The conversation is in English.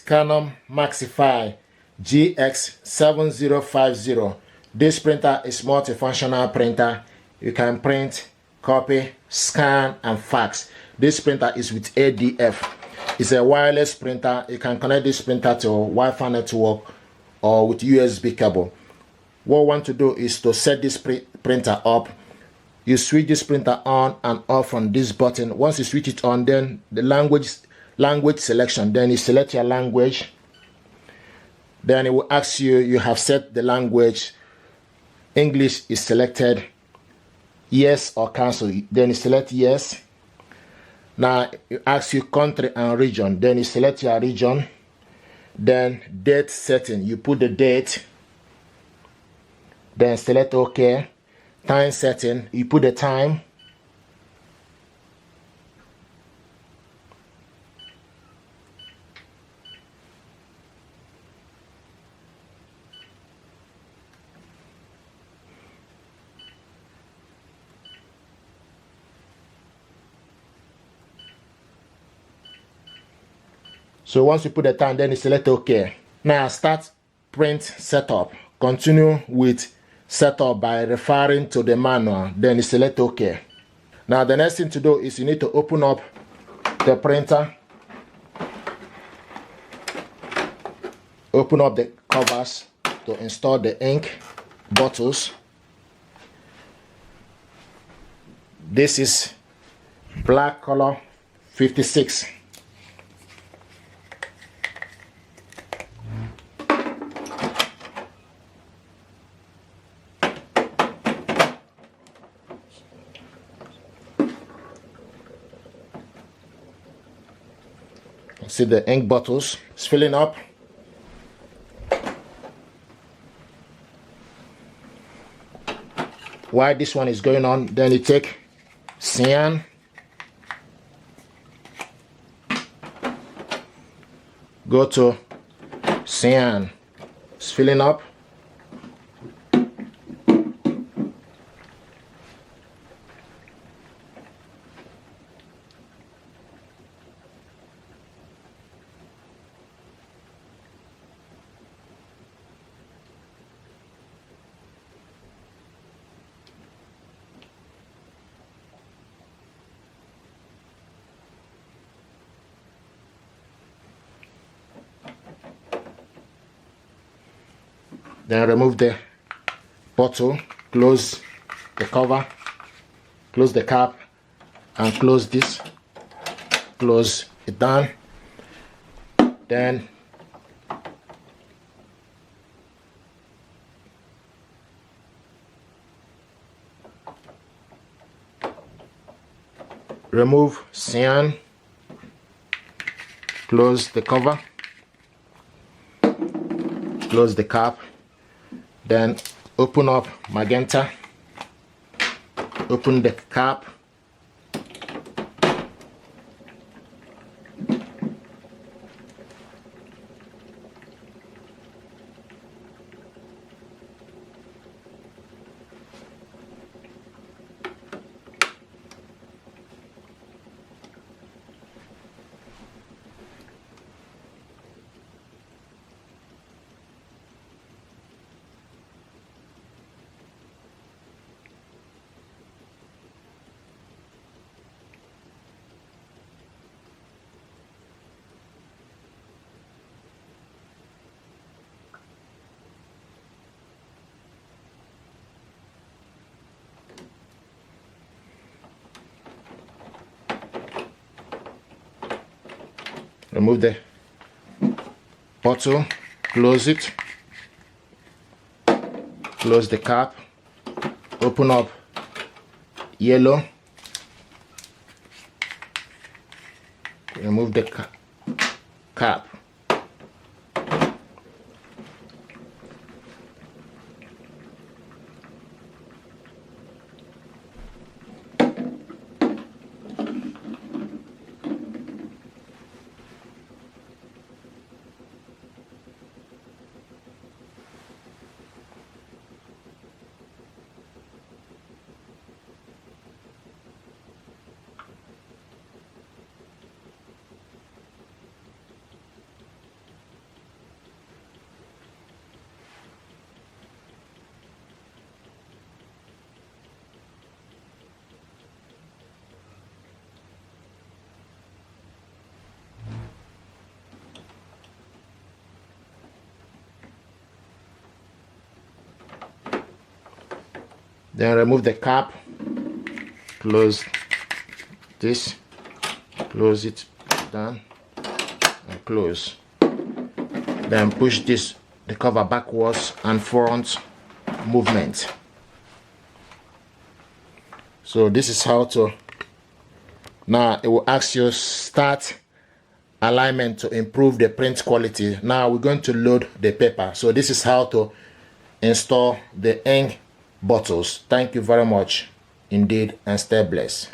Canon MAXIFY GX7050. This printer is multifunctional printer. You can print, copy, scan, and fax. This printer is with ADF. It's a wireless printer. You can connect this printer to Wi-Fi network or with USB cable. What we want to do is to set this printer up. You switch this printer on and off from this button. Once you switch it on, then the language selection, then you select your language. Then it will ask you, you have set the language. English is selected. Yes or cancel. Then you select yes. Now it asks you country and region. Then you select your region. Then date setting. You put the date. Then select OK. Time setting. You put the time. So once you put the time, then you select OK. Now start print setup. Continue with setup by referring to the manual. Then you select OK. Now the next thing to do is you need to open up the printer. Open up the covers to install the ink bottles. This is black color 56. See the ink bottles, it's filling up. While this one is going on, then you take cyan, go to cyan, it's filling up. Then remove the bottle, close the cover, close the cap, and close this, close it down. Then remove cyan, close the cover, close the cap. Then open up magenta, open the cap, remove the bottle, close it, close the cap, open up yellow, remove the cap. Then remove the cap, close this, close it down and close. Then push the cover backwards and front movement. So this is how to, now it will ask you start alignment to improve the print quality. Now we're going to load the paper. So this is how to install the ink bottles. Thank you very much indeed, and stay blessed.